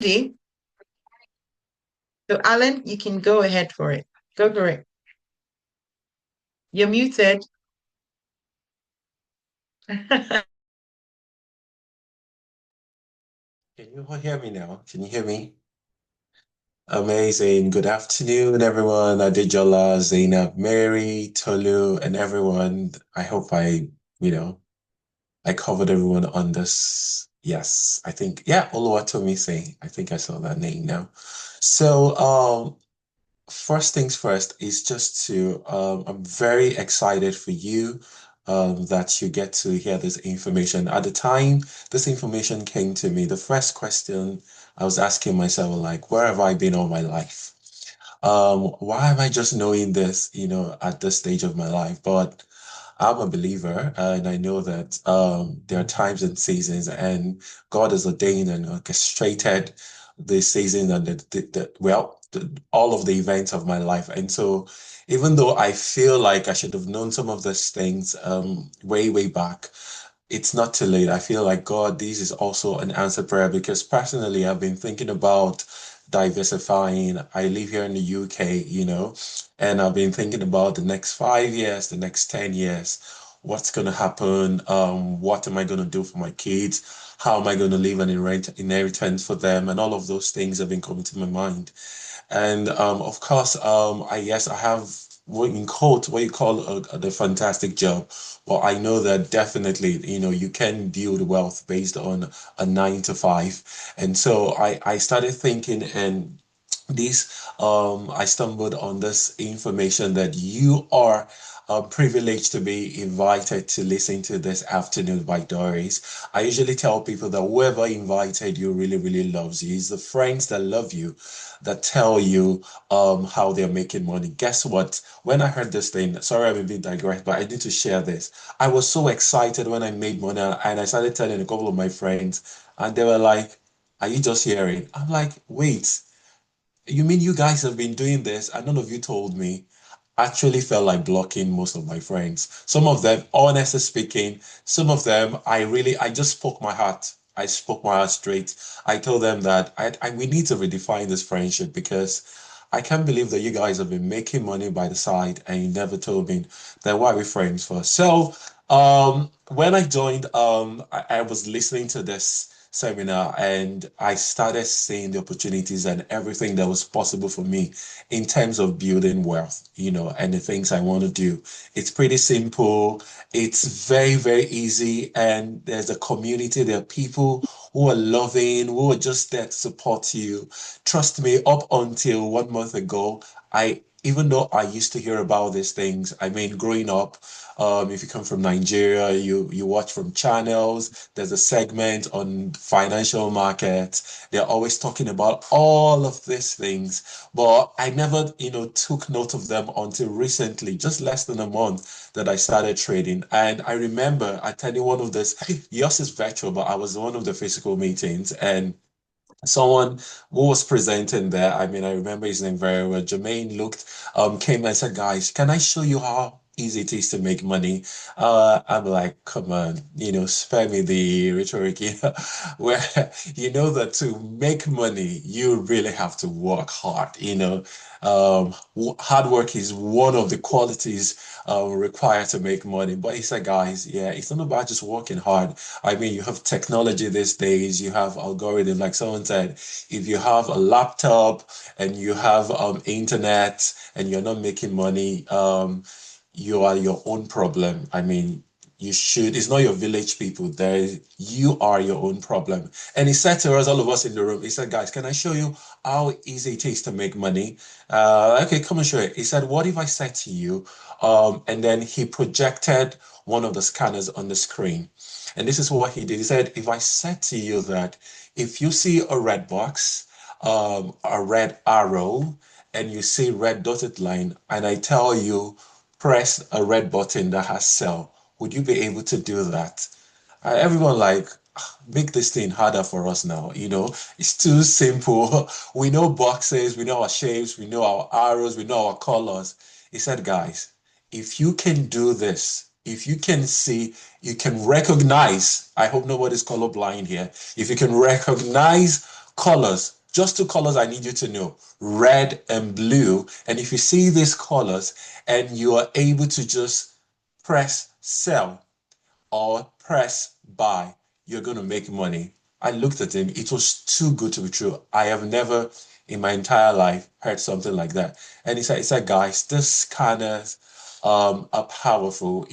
Ready? So, Alan, you can go ahead for it. Go for it. You're muted. Can you all hear me now? Can you hear me? Amazing. Good afternoon, everyone. Adejola, Zainab, Mary, Tolu, and everyone. I hope you know, I covered everyone on this. Yes, I think, yeah, Oluwatomi. I think I saw that name now. So, first things first is just I'm very excited for you that you get to hear this information. At the time this information came to me, the first question I was asking myself, like, where have I been all my life? Why am I just knowing this, at this stage of my life? But I'm a believer, and I know that there are times and seasons, and God has ordained and orchestrated the season and all of the events of my life. And so, even though I feel like I should have known some of these things way, way back, it's not too late. I feel like God, this is also an answered prayer because personally, I've been thinking about diversifying. I live here in the UK, and I've been thinking about the next 5 years, the next 10 years, what's going to happen? What am I going to do for my kids? How am I going to leave an inheritance for them? And all of those things have been coming to my mind. And of course, I yes, I have what in quote what you call the fantastic job. But I know that definitely, you can build wealth based on a 9 to 5. And so I started thinking, and this I stumbled on this information that you are privileged to be invited to listen to this afternoon by Doris. I usually tell people that whoever invited you really, really loves you. It's the friends that love you that tell you how they're making money. Guess what? When I heard this thing, sorry I'm a bit digressed, but I need to share this. I was so excited when I made money and I started telling a couple of my friends, and they were like, are you just hearing? I'm like, wait, you mean you guys have been doing this and none of you told me? Actually felt like blocking most of my friends. Some of them, honestly speaking, some of them, I just spoke my heart. I spoke my heart straight. I told them that we need to redefine this friendship because I can't believe that you guys have been making money by the side and you never told me. Then why are we friends for? So, when I joined, I was listening to this seminar and I started seeing the opportunities and everything that was possible for me in terms of building wealth, and the things I want to do. It's pretty simple. It's very, very easy. And there's a community. There are people who are loving, who are just there to support you. Trust me, up until 1 month ago, even though I used to hear about these things, I mean, growing up, if you come from Nigeria, you watch from channels. There's a segment on financial markets. They're always talking about all of these things, but I never, took note of them until recently, just less than a month that I started trading. And I remember attending one of this. Yours is virtual, but I was in one of the physical meetings, and someone who was presenting there, I mean, I remember his name very well. Jermaine came and said, guys, can I show you how easy it is to make money? I'm like, come on, spare me the rhetoric here, where you know that to make money, you really have to work hard, hard work is one of the qualities required to make money. But he said, guys, yeah, it's not about just working hard. I mean, you have technology these days, you have algorithm, like someone said, if you have a laptop and you have internet and you're not making money, you are your own problem. I mean, it's not your village people there. You are your own problem. And he said to us, all of us in the room, he said, guys, can I show you how easy it is to make money? Okay, come and show it. He said, what if I said to you, and then he projected one of the scanners on the screen. And this is what he did. He said, if I said to you that if you see a red box, a red arrow, and you see red dotted line, and I tell you, press a red button that has sell, would you be able to do that? Everyone like, make this thing harder for us now. It's too simple. We know boxes, we know our shapes, we know our arrows, we know our colors. He said, guys, if you can do this, if you can see, you can recognize, I hope nobody's colorblind here. If you can recognize Colors, just two colors I need you to know, red and blue. And if you see these colors and you are able to just press sell or press buy, you're going to make money. I looked at him. It was too good to be true. I have never in my entire life heard something like that. And he said, guys, this scanners are powerful.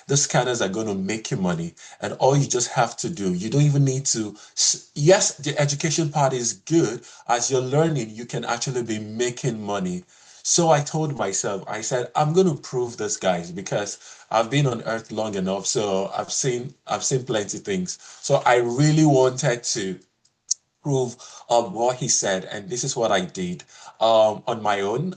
The scanners are going to make you money. And all you just have to do, you don't even need to, yes, the education part is good. As you're learning, you can actually be making money. So I told myself, I said, I'm going to prove this, guys, because I've been on earth long enough. So I've seen plenty of things. So I really wanted to prove what he said, and this is what I did on my own.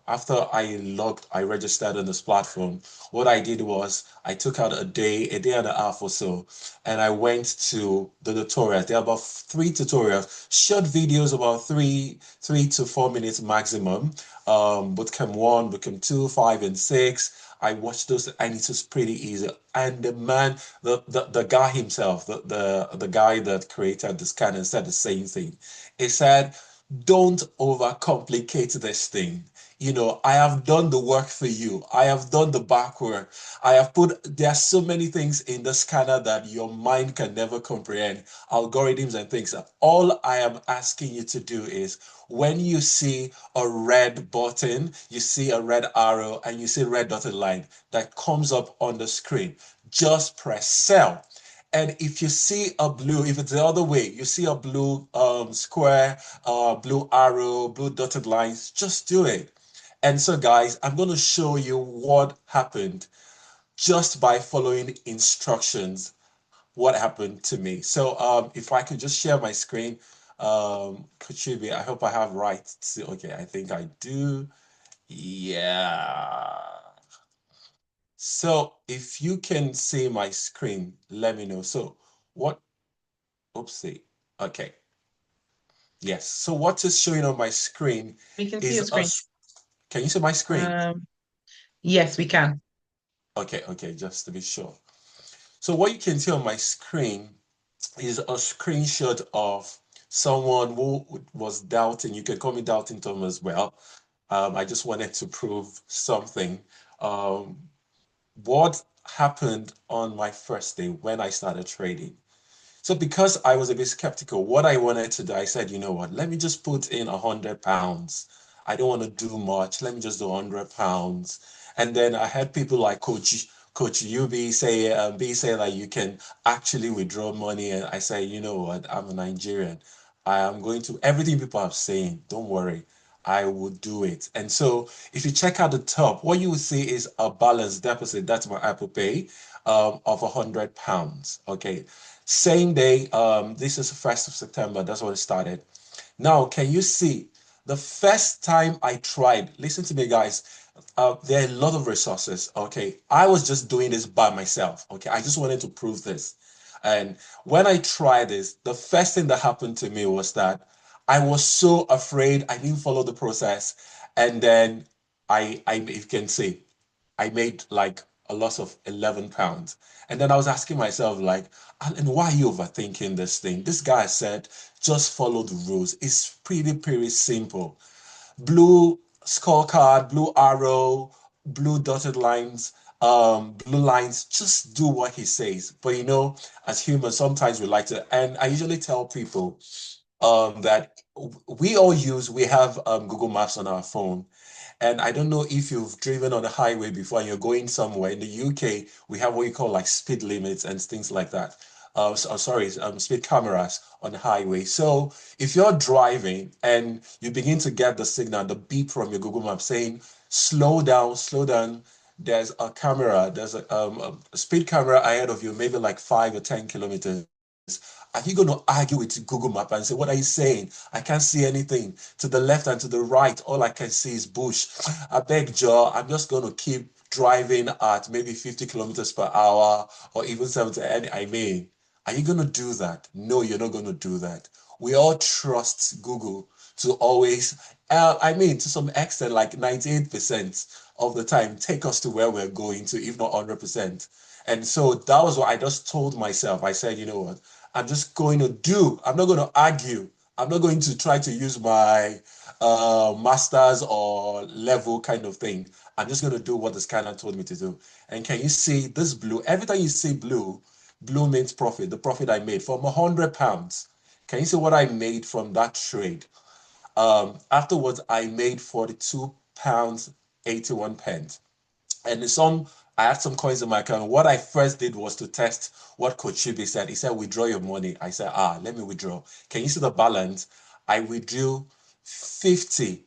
After I registered on this platform. What I did was I took out a day and a half or so, and I went to the tutorials. There are about 3 tutorials, short videos, about three to 4 minutes maximum. Bootcamp 1, Bootcamp 2, 5, and 6. I watched those, and it was pretty easy. And the man, the guy himself, the guy that created the scanner said the same thing. He said, don't overcomplicate this thing. I have done the work for you. I have done the back work. There are so many things in the scanner that your mind can never comprehend, algorithms and things. All I am asking you to do is when you see a red button, you see a red arrow, and you see a red dotted line that comes up on the screen, just press sell. And if you see a blue, if it's the other way, you see a blue square, blue arrow, blue dotted lines, just do it. And so, guys, I'm going to show you what happened just by following instructions. What happened to me. So, if I could just share my screen, Kochibi, I hope I have right to, okay, I think I do. Yeah. So if you can see my screen, let me know. So what, oopsie. Okay. Yes. So what is showing on my screen We can see your is screen. can you see my screen? Um, yes, we can. Okay, okay, just to be sure. So what you can see on my screen is a screenshot of someone who was doubting. You can call me Doubting Tom as well. I just wanted to prove something. Um, what happened on my first day when I started trading? So because I was a bit skeptical, what I wanted to do, I said, you know what, let me just put in £100. I don't want to do much. Let me just do £100. And then I had people like Coach UB say, B say that you can actually withdraw money. And I say, you know what, I'm a Nigerian. I am going to, everything people are saying, don't worry, I will do it. And so if you check out the top, what you will see is a balance deposit. That's my Apple Pay of £100. Okay. Same day, this is the 1st of September. That's when it started. Now, can you see the first time I tried? Listen to me, guys. There are a lot of resources. Okay. I was just doing this by myself. Okay. I just wanted to prove this. And when I tried this, the first thing that happened to me was that I was so afraid I didn't follow the process. And then if you can see, I made like a loss of £11. And then I was asking myself, like, and why are you overthinking this thing? This guy said, just follow the rules. It's pretty, pretty simple. Blue scorecard, blue arrow, blue dotted lines, blue lines, just do what he says. But as humans, sometimes we like to, and I usually tell people that we have Google Maps on our phone. And I don't know if you've driven on the highway before and you're going somewhere. In the UK, we have what you call like speed limits and things like that. Speed cameras on the highway. So if you're driving and you begin to get the signal, the beep from your Google Map saying, slow down, slow down. There's a speed camera ahead of you, maybe like 5 or 10 kilometers. Are you going to argue with Google Map and say, what are you saying? I can't see anything. To the left and to the right, all I can see is bush. I beg, Joe, I'm just going to keep driving at maybe 50 kilometers per hour or even 70. I mean, are you going to do that? No, you're not going to do that. We all trust Google to always, to some extent, like 98% of the time, take us to where we're going to, if not 100%. And so that was what I just told myself. I said, you know what? I'm not going to argue. I'm not going to try to use my master's or level kind of thing. I'm just going to do what the scanner told me to do. And can you see this blue? Every time you see blue, blue means profit, the profit I made from £100. Can you see what I made from that trade? Afterwards, I made £42 81 pence. And some I had some coins in my account. What I first did was to test what Coach Shibi said. He said, withdraw your money. I said, let me withdraw. Can you see the balance? I withdrew 50.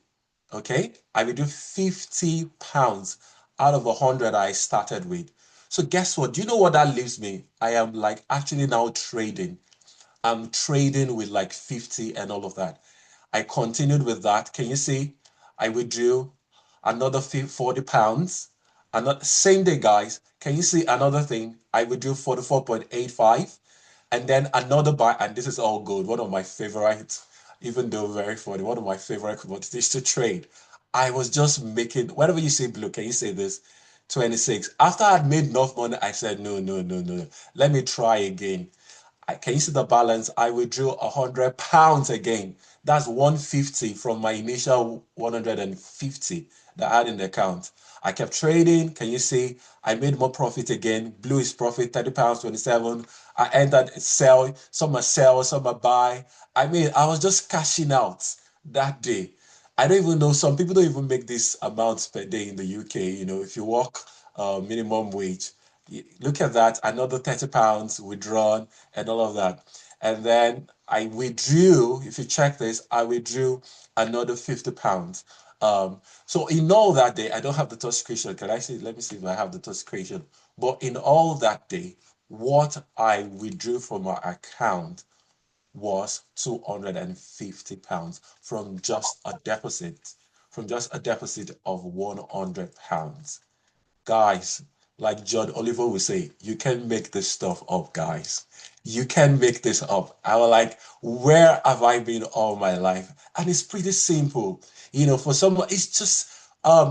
Okay, I withdrew £50 out of 100 I started with. So guess what? Do you know what that leaves me? I am like actually now trading. I'm trading with like 50 and all of that. I continued with that. Can you see? I withdrew another £40. Another same day, guys. Can you see another thing? I withdrew 44.85, and then another buy, and this is all good. One of my favorite, even though very funny, one of my favorite commodities to trade. I was just making whenever you say blue, can you say this? 26. After I had made enough money, I said, no, no, no, no. Let me try again. Can you see the balance? I withdrew £100 again. That's 150 from my initial 150 that I had in the account. I kept trading. Can you see? I made more profit again. Blue is profit, £30, 27. I entered sell, some are sell, some are buy. I mean, I was just cashing out that day. I don't even know, some people don't even make these amounts per day in the UK. If you work minimum wage, look at that, another £30 withdrawn and all of that. And then I withdrew, if you check this, I withdrew another £50. So in all that day, I don't have the touch screenshot. Can I see? Let me see if I have the touch screenshot. But in all that day, what I withdrew from my account was £250 from just a deposit of £100. Guys, like John Oliver would say, you can make this stuff up, guys. You can make this up. I was like, where have I been all my life? And it's pretty simple. For someone, it's just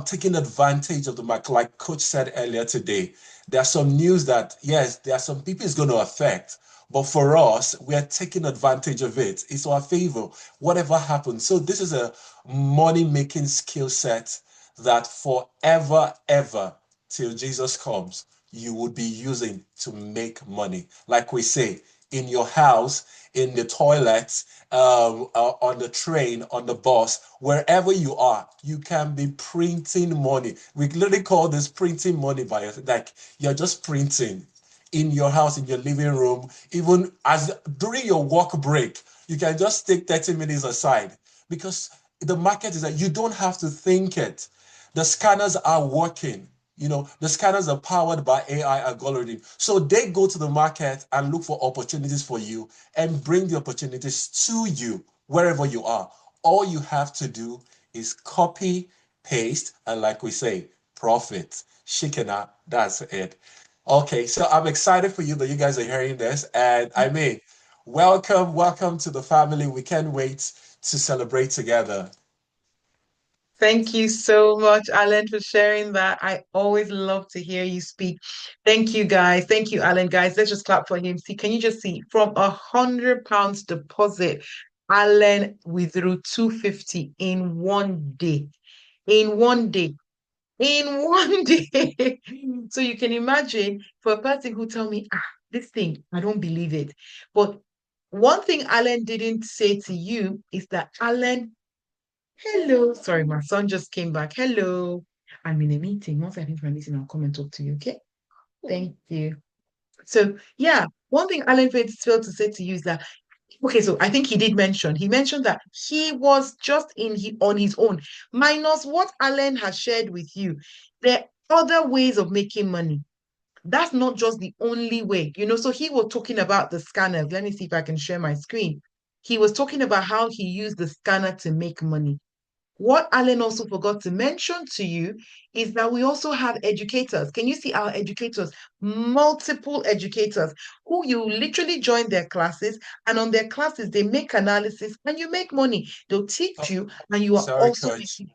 taking advantage of the market. Like Coach said earlier today, there's some news that, yes, there are some people it's going to affect. But for us, we are taking advantage of it. It's our favor, whatever happens. So this is a money-making skill set that forever, ever, till Jesus comes, you would be using to make money. Like we say, in your house, in the toilet, on the train, on the bus, wherever you are, you can be printing money. We literally call this printing money by like you're just printing in your house, in your living room, even as during your work break, you can just take 30 minutes aside because the market is that you don't have to think it. The scanners are working. The scanners are powered by AI algorithm. So they go to the market and look for opportunities for you and bring the opportunities to you wherever you are. All you have to do is copy, paste, and like we say, profit. Shikena, that's it. Okay, so I'm excited for you that you guys are hearing this. And I mean, welcome to the family. We can't wait to celebrate together. Thank you so much, Alan, for sharing that. I always love to hear you speak. Thank you, guys. Thank you, Alan. Guys, let's just clap for him. See, can you just see from £100 deposit, Alan withdrew 250 in one day. In one day. In one day. So you can imagine for a person who tell me, this thing, I don't believe it. But one thing Alan didn't say to you is that Alan, hello. Sorry, my son just came back. Hello. I'm in a meeting. Once I finish my meeting, I'll come and talk to you. Okay. Thank you. So yeah, one thing Alan failed to say to you is that okay, so I think he mentioned that he was just on his own, minus what Alan has shared with you. There are other ways of making money. That's not just the only way, So he was talking about the scanners. Let me see if I can share my screen. He was talking about how he used the scanner to make money. What Alan also forgot to mention to you is that we also have educators. Can you see our educators? Multiple educators who you literally join their classes, and on their classes, they make analysis and you make money. They'll teach Oh, you, and you are sorry, also coach. making.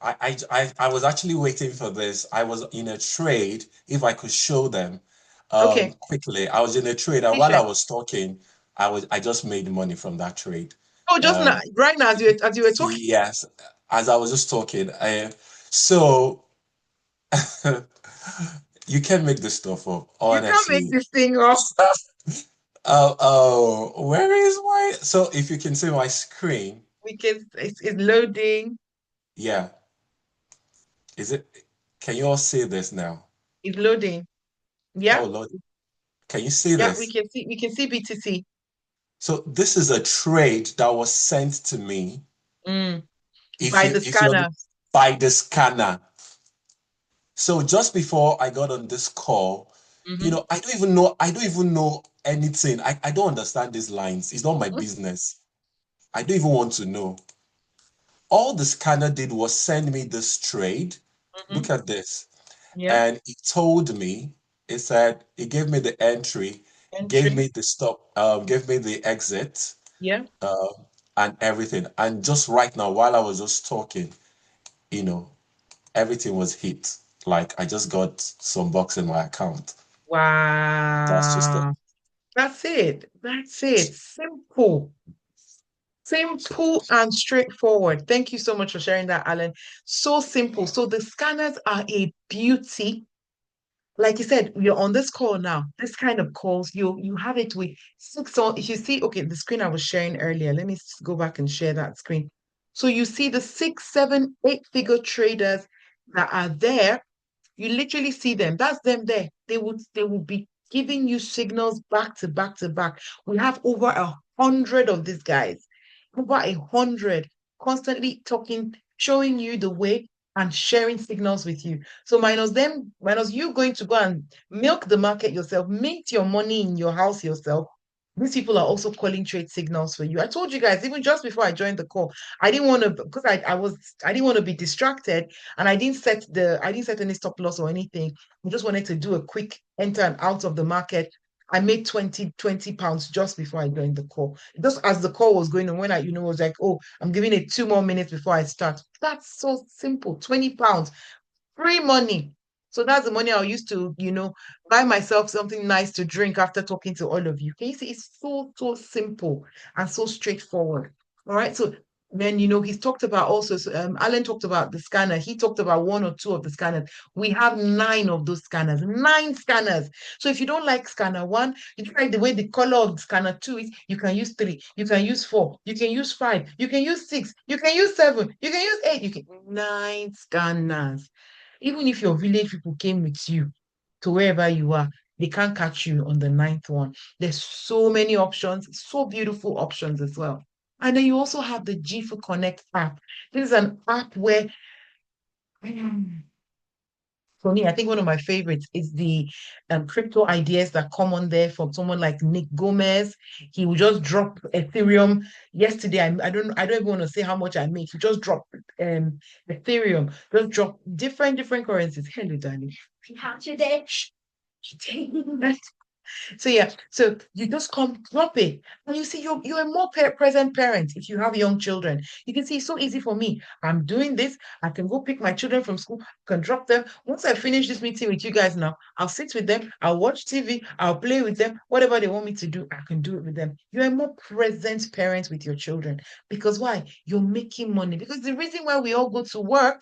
I was actually waiting for this. I was in a trade. If I could show them Okay, quickly, I was in a trade, and please while I share. was talking, I just made money from that trade. Oh, just now, Um, right now, as you were talking, yes, as I was just talking, so you can make this stuff up, you can't make honestly. this thing up. Where is my, so if you can see my screen, It's loading. yeah, is it, can you all see this now? It's loading. Oh Yeah, Lord, can you see yeah, this? we can see BTC. So this is a trade that was sent to me. Mm, If by you the if you're scanner. by the scanner. So just before I got on this call, Mm-hmm. I don't even know anything. I don't understand these lines. It's not my business. I don't even want to know. All the scanner did was send me this trade. Mm-hmm. Look at this. Yeah, And he told me, it said, he gave me the entry, gave entry. me the stop, gave me the exit, Yeah. um, and everything. And just right now, while I was just talking, you know, everything was hit. Like I just got some bucks in my account. That's just it. Wow. That's it. That's it. Simple. Simple and straightforward. Thank you so much for sharing that, Alan. So simple. So the scanners are a beauty. Like you said, you're on this call now. This kind of calls, you have it with six on. If you see, okay, the screen I was sharing earlier, let me go back and share that screen. So you see the six, seven, eight-figure traders that are there. You literally see them. That's them there. They will be giving you signals back to back to back. We have over 100 of these guys, over 100, constantly talking, showing you the way and sharing signals with you. So minus them, minus you going to go and milk the market yourself, mint your money in your house yourself. These people are also calling trade signals for you. I told you guys, even just before I joined the call, I didn't want to because I didn't want to be distracted and I didn't set any stop loss or anything. I just wanted to do a quick enter and out of the market. I made 20 pounds just before I joined the call. Just as the call was going on, when was like, oh, I'm giving it 2 more minutes before I start. That's so simple. 20 pounds, free money. So that's the money I'll use to, buy myself something nice to drink after talking to all of you. Can you see it's so, so simple and so straightforward. All right. So then, he's talked about also, so, Alan talked about the scanner. He talked about one or two of the scanners. We have nine of those scanners, nine scanners. So if you don't like scanner one, you don't like the way the color of scanner two is, you can use three, you can use four, you can use five, you can use six, you can use seven, you can use eight, you can nine scanners. Even if your village people came with you to wherever you are, they can't catch you on the ninth one. There's so many options, so beautiful options as well. And then you also have the G4 Connect app. This is an app where, for me, I think one of my favorites is the crypto ideas that come on there from someone like Nick Gomez. He will just drop Ethereum. Yesterday, I don't even want to say how much I made. He just dropped Ethereum, just drop different currencies. Hello, darling. How today? Shh. So yeah, so you just come drop it, and you see you're a more present parent if you have young children. You can see it's so easy for me. I'm doing this. I can go pick my children from school. Can drop them. Once I finish this meeting with you guys now, I'll sit with them. I'll watch TV. I'll play with them. Whatever they want me to do, I can do it with them. You're a more present parent with your children because why? You're making money. Because the reason why we all go to work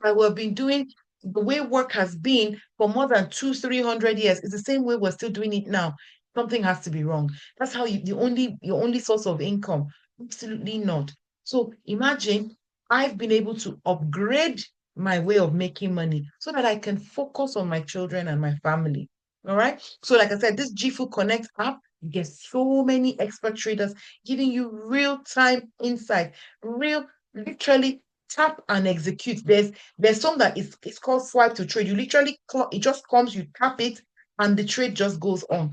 that we've been doing the way work has been for more than 300 years is the same way we're still doing it now. Something has to be wrong. That's how your only source of income. Absolutely not. So imagine I've been able to upgrade my way of making money so that I can focus on my children and my family. All right. So, like I said, this GFood Connect app, you get so many expert traders giving you real-time insight, real, literally tap and execute. There's some that is it's called swipe to trade. You literally it just comes, you tap it, and the trade just goes on.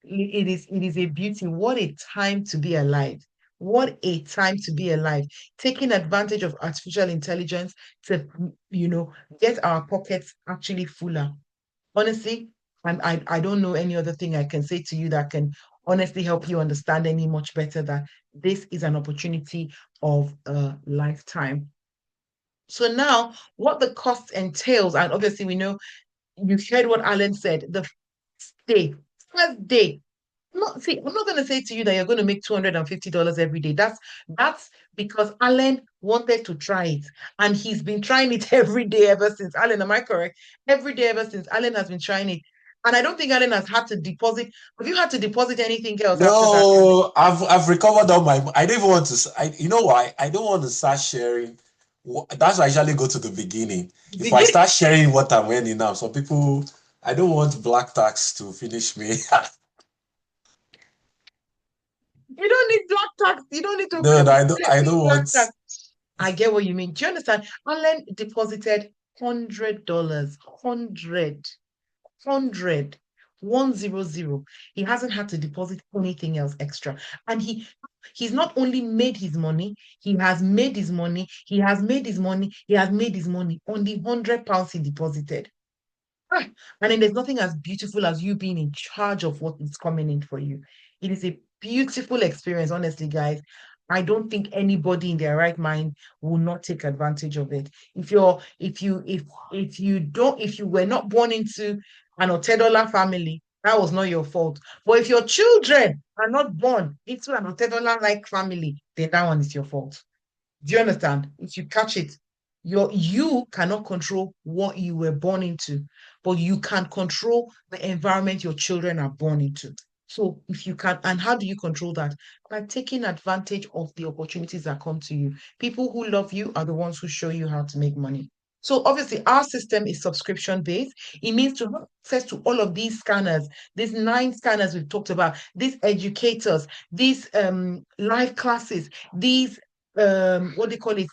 It is a beauty. What a time to be alive. What a time to be alive. Taking advantage of artificial intelligence to, get our pockets actually fuller. Honestly, I don't know any other thing I can say to you that can honestly help you understand any much better that this is an opportunity of a lifetime. So now, what the cost entails, and obviously we know you heard what Alan said. The day, first day. I'm not gonna say to you that you're gonna make $250 every day. That's because Alan wanted to try it, and he's been trying it every day ever since. Alan, am I correct? Every day ever since Alan has been trying it. And I don't think Alan has had to deposit. Have you had to deposit anything else after that, Alan? No, I've recovered all my. I don't even want to. You know why? I don't want to start sharing. That's why I usually go to the beginning. If I Begin. start sharing what I'm earning now, some people, I don't want black tax to finish me. You don't need black tax. You don't need to No, no, I pay don't black want. tax. I get what you mean. Do you understand? Alan deposited $100, 100. He hasn't had to deposit anything else extra. And he's not only made his money, he has made his money, he has made his money, he has made his money on the £100 he deposited. Ah, and then there's nothing as beautiful as you being in charge of what is coming in for you. It is a beautiful experience, honestly, guys. I don't think anybody in their right mind will not take advantage of it. If you were not born into an Otedola family, that was not your fault. But if your children are not born into an Otedola like family, then that one is your fault. Do you understand? If you catch it, you cannot control what you were born into, but you can control the environment your children are born into. So if you can, and how do you control that? By taking advantage of the opportunities that come to you. People who love you are the ones who show you how to make money. So obviously, our system is subscription based. It means to have access to all of these scanners, these 9 scanners we've talked about, these educators, these live classes, these what do you call it,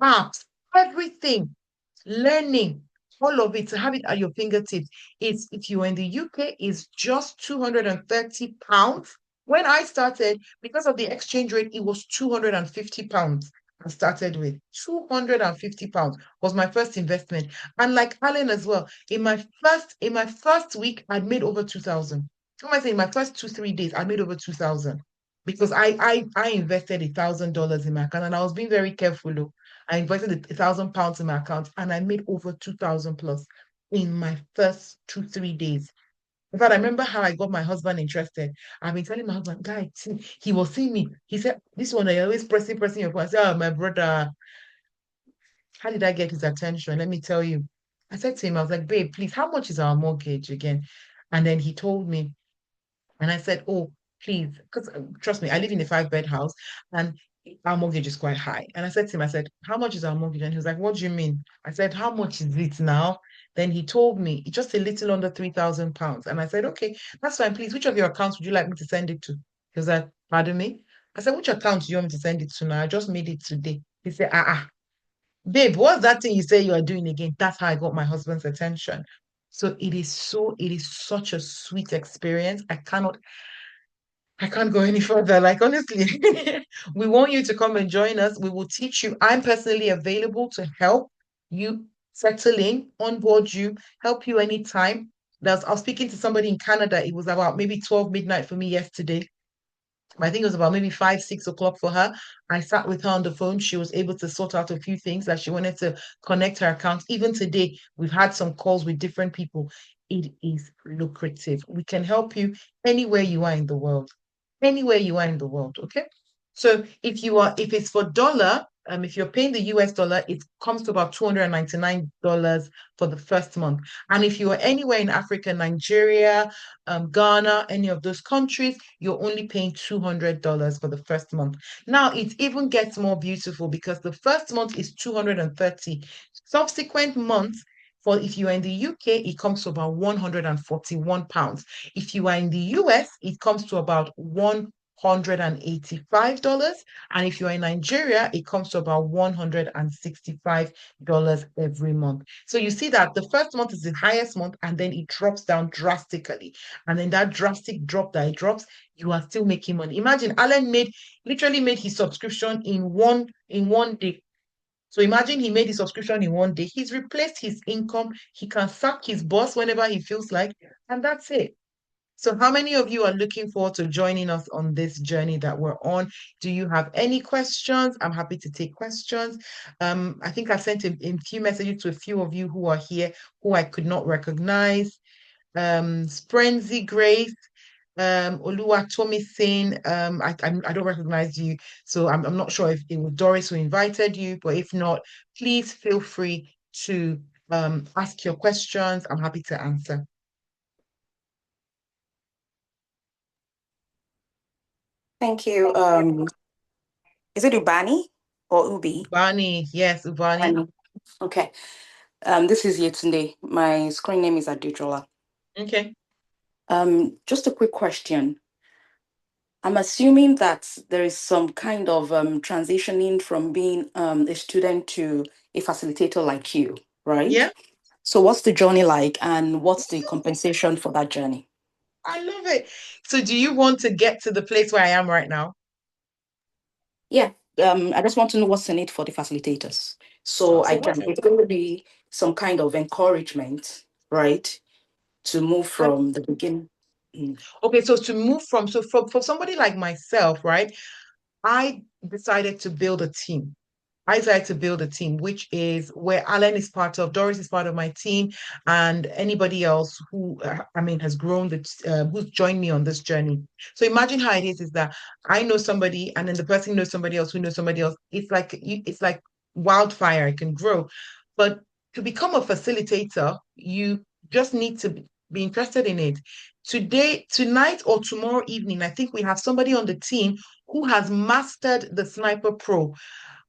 apps, everything, learning, all of it, to have it at your fingertips. It's if you're in the UK, is just £230. When I started, because of the exchange rate, it was £250. I started with £250 was my first investment. And like Alan as well, in my first week, I'd made over 2,000. What am I saying? In my first 2, 3 days, I made over 2,000 because I invested $1,000 in my account, and I was being very careful. Though. I invested £1,000 in my account, and I made over 2,000 plus in my first 2, 3 days. In fact, I remember how I got my husband interested. I've been telling my husband, guy, he was seeing me. He said, "This one, I always pressing your phone." I said, "Oh, my brother, how did I get his attention? Let me tell you." I said to him, I was like, "Babe, please, how much is our mortgage again?" And then he told me, and I said, "Oh, please, because trust me, I live in a 5-bed house and our mortgage is quite high." And I said to him, I said, "How much is our mortgage?" And he was like, "What do you mean?" I said, "How much is it now?" Then he told me just a little under £3,000. And I said, "Okay, that's fine. Please, which of your accounts would you like me to send it to?" He was like, "Pardon me?" I said, "Which account do you want me to send it to now? I just made it today." He said, babe, what's that thing you say you are doing again?" That's how I got my husband's attention. So it is such a sweet experience. I can't go any further. Like, honestly, we want you to come and join us. We will teach you. I'm personally available to help you settle in, onboard you, help you anytime. I was speaking to somebody in Canada. It was about maybe 12 midnight for me yesterday. I think it was about maybe 5, 6 o'clock for her. I sat with her on the phone. She was able to sort out a few things that she wanted to connect her account. Even today, we've had some calls with different people. It is lucrative. We can help you anywhere you are in the world. Anywhere you are in the world. Okay. So if it's for dollar, if you're paying the US dollar, it comes to about $299 for the first month. And if you are anywhere in Africa, Nigeria, Ghana, any of those countries, you're only paying $200 for the first month. Now it even gets more beautiful because the first month is 230. Subsequent months, for if you are in the UK, it comes to about £141. If you are in the US, it comes to about $185. And if you're in Nigeria, it comes to about $165 every month. So you see that the first month is the highest month, and then it drops down drastically. And then that drastic drop that it drops, you are still making money. Imagine Alan literally made his subscription in one day. So imagine he made his subscription in one day. He's replaced his income. He can sack his boss whenever he feels like, and that's it. So, how many of you are looking forward to joining us on this journey that we're on? Do you have any questions? I'm happy to take questions. I think I sent a few messages to a few of you who are here who I could not recognize. Sprenzy Grace, Oluwatomisin, I don't recognize you, so I'm not sure if it was Doris who invited you, but if not, please feel free to ask your questions. I'm happy to answer. Thank you. Is it Ubani or Ubi? Ubani, yes, Ubani. Ubani. Okay. This is Yetunde. My screen name is Adejola. Okay. Just a quick question. I'm assuming that there is some kind of transitioning from being a student to a facilitator like you, right? Yeah, So what's the journey like and what's the compensation for that journey? I love it. So do you want to get to the place where I am right now? Yeah, I just want to know what's in it for the facilitators. So Sounds I So can, interesting. it's going to be some kind of encouragement, right? To move what, from the beginning. Mm. okay, so to move from, so for somebody like myself, right? I decided to build a team. I decided to build a team, which is where Alan is part of, Doris is part of my team, and anybody else who, has grown, who's joined me on this journey. So imagine how it is that I know somebody, and then the person knows somebody else who knows somebody else. It's like wildfire. It can grow, but to become a facilitator, you just need to be interested in it. Today, tonight, or tomorrow evening, I think we have somebody on the team who has mastered the Sniper Pro,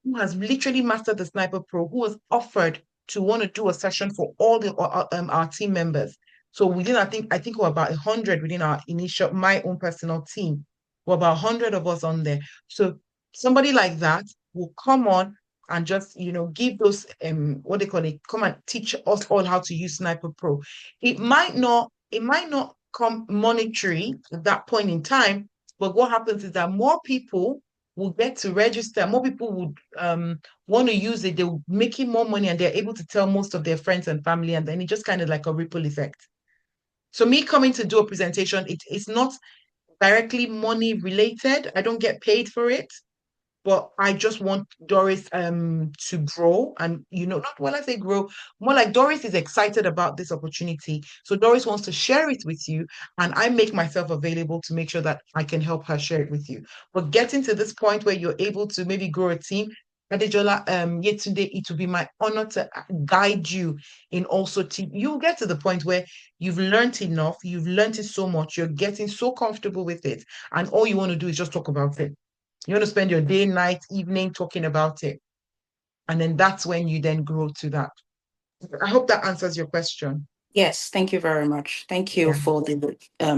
who has literally mastered the Sniper Pro, who has offered to want to do a session for all our team members. So within, I think we're about 100 within our initial, my own personal team. We're about 100 of us on there. So somebody like that will come on and just, give those, what they call it, come and teach us all how to use Sniper Pro. It might not come monetary at that point in time, but what happens is that more people will get to register, more people would want to use it, they're making more money and they're able to tell most of their friends and family, and then it just kind of like a ripple effect. So me coming to do a presentation, it's not directly money related. I don't get paid for it, but I just want Doris to grow, and not when I say grow, more like Doris is excited about this opportunity. So Doris wants to share it with you, and I make myself available to make sure that I can help her share it with you. But getting to this point where you're able to maybe grow a team, Adejola, Yetunde, it will be my honor to guide you in also team. You'll get to the point where you've learned enough, you've learned it so much, you're getting so comfortable with it, and all you want to do is just talk about it. You want to spend your day, night, evening talking about it. And then that's when you then grow to that. I hope that answers your question. Yes, thank you very much. Thank you Yeah, for the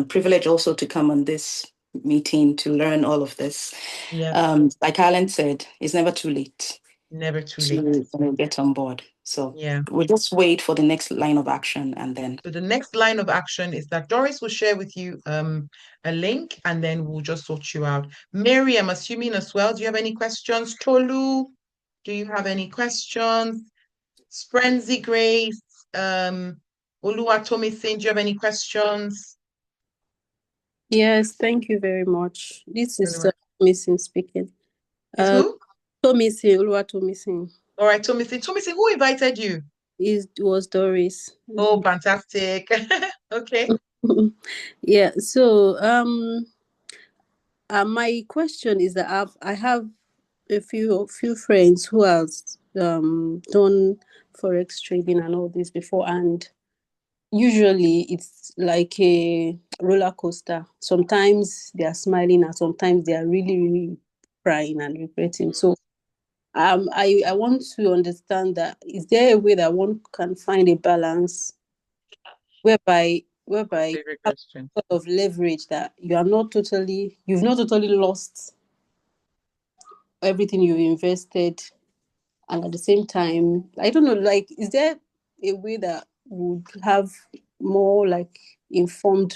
privilege also to come on this meeting to learn all of this. yeah, Like Alan said, it's never too late never too late. to get on board. So Yeah. we'll just wait for the next line of action and then. So the next line of action is that Doris will share with you a link, and then we'll just sort you out. Mary, I'm assuming as well. Do you have any questions? Tolu, do you have any questions? Sprenzy Grace, Oluwatomisin, do you have any questions? Yes, thank you very much. This is Oluwa- Tomisin speaking. It's who? Tomisin, Oluwatomisin. All right, Tomisin. Tomisin, who invited you? It was Doris. Oh, fantastic. Okay. Yeah, so my question is that I have a few friends who has done forex trading and all this before, and usually it's like a roller coaster. Sometimes they are smiling and sometimes they are really, really crying and regretting. So I want to understand that is there a way that one can find a balance whereby you Favorite have question. sort of leverage that you've not totally lost everything you invested, and at the same time, I don't know, like, is there a way that would have more like informed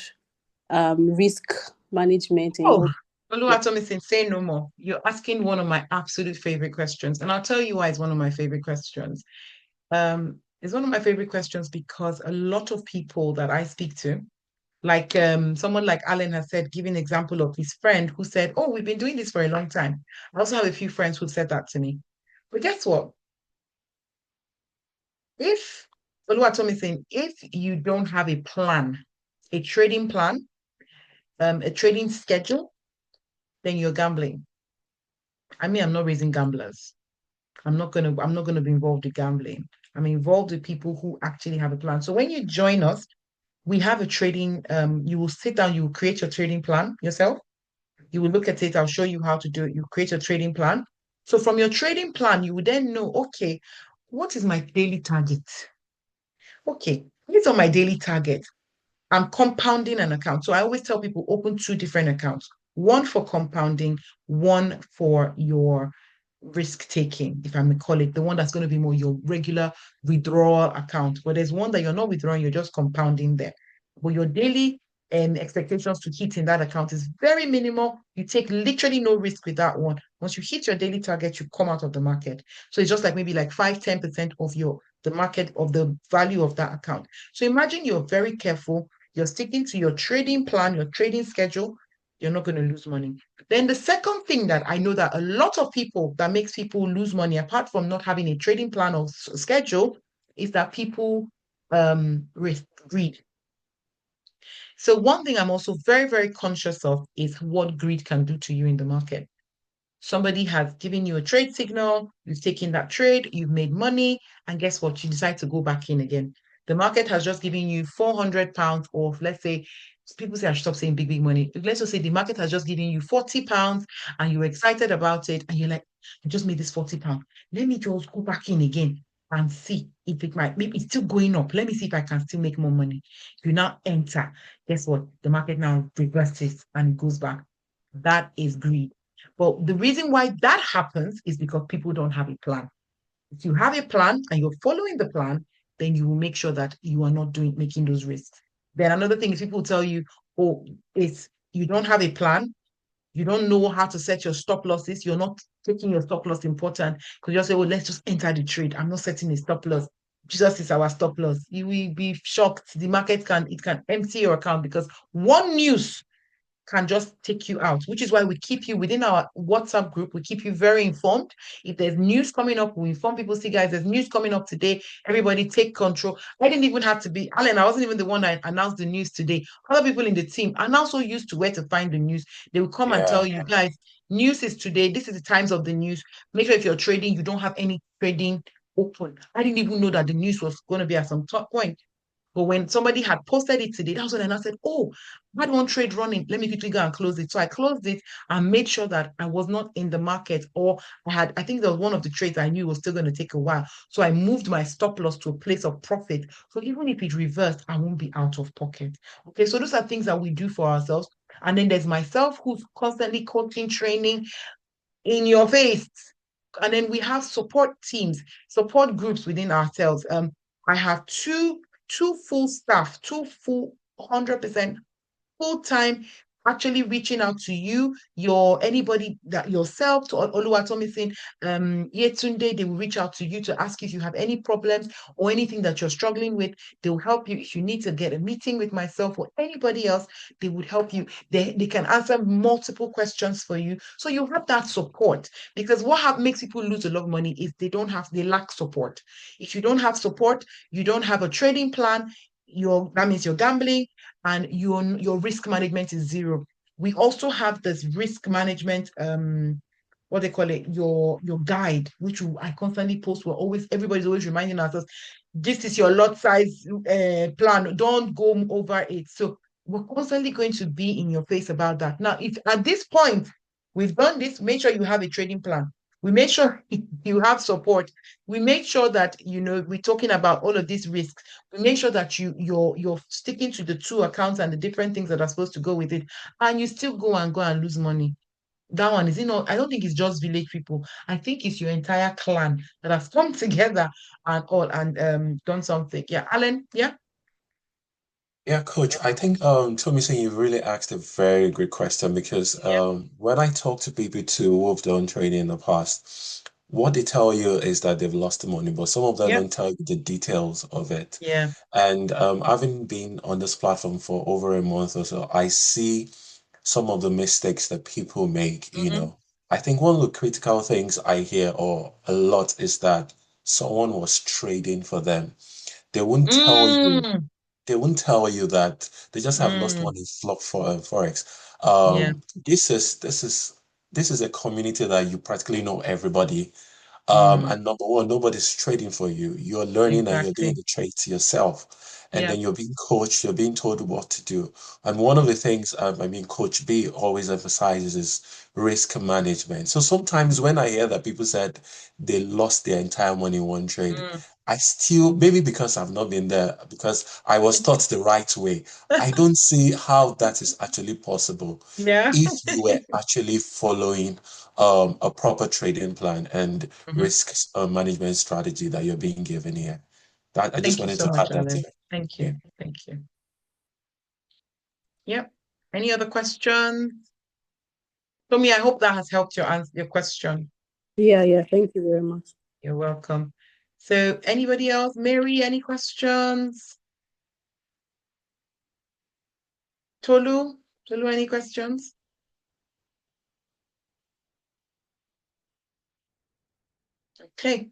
risk management Oh, involved? Yeah. Oluwatomisin, say no more. You're asking one of my absolute favorite questions. And I'll tell you why it's one of my favorite questions. It's one of my favorite questions because a lot of people that I speak to, like someone like Alan has said, giving example of his friend who said, "Oh, we've been doing this for a long time." I also have a few friends who said that to me. But guess what? If Oluwatomisin, if you don't have a plan, a trading plan, a trading schedule, then you're gambling. I mean, I'm not raising gamblers. I'm not gonna be involved with gambling. I'm involved with people who actually have a plan. So when you join us, we have a trading, you will sit down, you will create your trading plan yourself. You will look at it, I'll show you how to do it. You create a trading plan. So from your trading plan, you will then know, okay, what is my daily target? Okay, based on my daily target, I'm compounding an account. So I always tell people open two different accounts, one for compounding, one for your risk taking, if I may call it, the one that's going to be more your regular withdrawal account. But there's one that you're not withdrawing, you're just compounding there. But your daily expectations to hit in that account is very minimal. You take literally no risk with that one. Once you hit your daily target, you come out of the market. So it's just like maybe like 5-10% of your the market of the value of that account. So imagine you're very careful, you're sticking to your trading plan, your trading schedule, you're not going to lose money. Then the second thing that I know that a lot of people that makes people lose money, apart from not having a trading plan or schedule, is that people risk greed. So one thing I'm also very, very conscious of is what greed can do to you in the market. Somebody has given you a trade signal, you've taken that trade, you've made money, and guess what? You decide to go back in again. The market has just given you £400 off. Let's say people say I should stop saying big, big money. Let's just say the market has just given you £40 and you're excited about it, and you're like, I just made this £40. Let me just go back in again and see if it might, maybe it's still going up. Let me see if I can still make more money. You now enter. Guess what? The market now reverses and it goes back. That is greed. But the reason why that happens is because people don't have a plan. If you have a plan and you're following the plan, then you will make sure that you are not making those risks. Then another thing is people tell you, oh, it's you don't have a plan, you don't know how to set your stop losses, you're not taking your stop loss important because you just say, oh, let's just enter the trade. I'm not setting a stop loss. Jesus is our stop loss. You will be shocked. The market can empty your account because one news can just take you out, which is why we keep you within our WhatsApp group. We keep you very informed. If there's news coming up, we inform people, see, guys, there's news coming up today. Everybody take control. I didn't even have to be, Alan, I wasn't even the one that announced the news today. Other people in the team are now so used to where to find the news. They will come and tell Yeah. you, guys, news is today. This is the times of the news. Make sure if you're trading, you don't have any trading open. I didn't even know that the news was going to be at some top point. But when somebody had posted it today, that was when I said, oh, I had one trade running. Let me quickly go and close it. So I closed it and made sure that I was not in the market, or I think there was one of the trades I knew was still going to take a while. So I moved my stop loss to a place of profit. So even if it reversed, I won't be out of pocket. Okay, so those are things that we do for ourselves. And then there's myself who's constantly coaching, training in your face. And then we have support teams, support groups within ourselves. I have two full staff, two full 100% full time actually reaching out to you, anybody that yourself to Oluwatomisin, Yetunde, they will reach out to you to ask if you have any problems or anything that you're struggling with. They will help you. If you need to get a meeting with myself or anybody else, they would help you. They can answer multiple questions for you. So you have that support, because what makes people lose a lot of money is they lack support. If you don't have support, you don't have a trading plan, that means you're gambling, and your risk management is zero. We also have this risk management, what they call it, your guide, which I constantly post. Everybody's always reminding us, this is your lot size plan. Don't go over it. So we're constantly going to be in your face about that. Now, if at this point we've done this, make sure you have a trading plan. We make sure you have support. We make sure that we're talking about all of these risks. We make sure that you're sticking to the two accounts and the different things that are supposed to go with it, and you still go and lose money. That one is, I don't think it's just village people. I think it's your entire clan that has come together and done something. Yeah, Alan. Yeah. Yeah, Coach, I think Tomi, you've really asked a very great question because Yeah. when I talk to people too who have done trading in the past, what they tell you is that they've lost the money, but some of them Yeah. don't tell you the details of it. Yeah. And having been on this platform for over a month or so, I see some of the mistakes that people make, Mm-hmm. I think one of the critical things I hear or a lot is that someone was trading for them. They won't tell you Mm. they won't tell you that they just have lost Mm, money flop for Forex. yeah, This is a community that you practically know everybody. mm, And number one, nobody's trading for you. You're learning and you're doing exactly. the trades yourself. And Yeah. then you're being coached, you're being told what to do. And one of the things, Coach B always emphasizes is risk management. So sometimes when I hear that people said they lost their entire money in one trade, Mm. I still, maybe because I've not been there, because I was taught the right way, I don't see how that is actually possible Yeah. if you were actually following a proper trading plan and Mhm. risk management strategy that you're being given here. That I just Thank you wanted so to much, add that in. Alan. Thank Yeah. you. Thank you. Yep. Any other questions? Tommy, I hope that has helped your answer your question. Yeah, yeah. Thank you very much. You're welcome. So anybody else? Mary, any questions? Tolu? Tolu, any questions? Okay.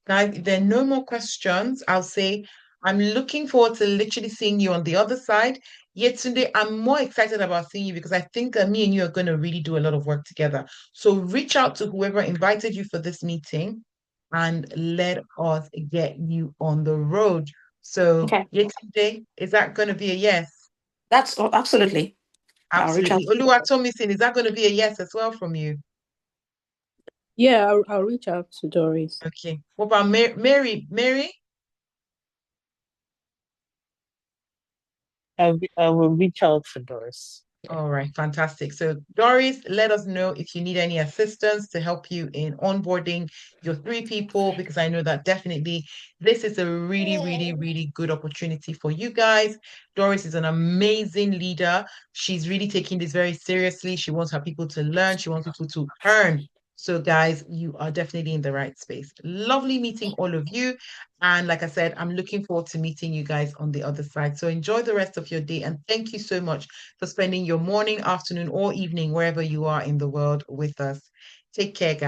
Guys, if there are no more questions, I'll say I'm looking forward to literally seeing you on the other side. Yet today, I'm more excited about seeing you because I think me and you are going to really do a lot of work together. So reach out to whoever invited you for this meeting and let us get you on the road. So Okay. yet today, is that going to be a yes? That's absolutely. I'll reach out. Absolutely. Oluwatomisin, is that going to be a yes as well from you? Yeah, I'll reach out to Doris. Okay. What about Mary? Mary? I will reach out to Doris. Yeah. All right, fantastic. So, Doris, let us know if you need any assistance to help you in onboarding your 3 people, because I know that definitely this is a really, really, really good opportunity for you guys. Doris is an amazing leader. She's really taking this very seriously. She wants her people to learn, she wants people to earn. So, guys, you are definitely in the right space. Lovely meeting all of you. And like I said, I'm looking forward to meeting you guys on the other side. So, enjoy the rest of your day. And thank you so much for spending your morning, afternoon, or evening, wherever you are in the world with us. Take care, guys.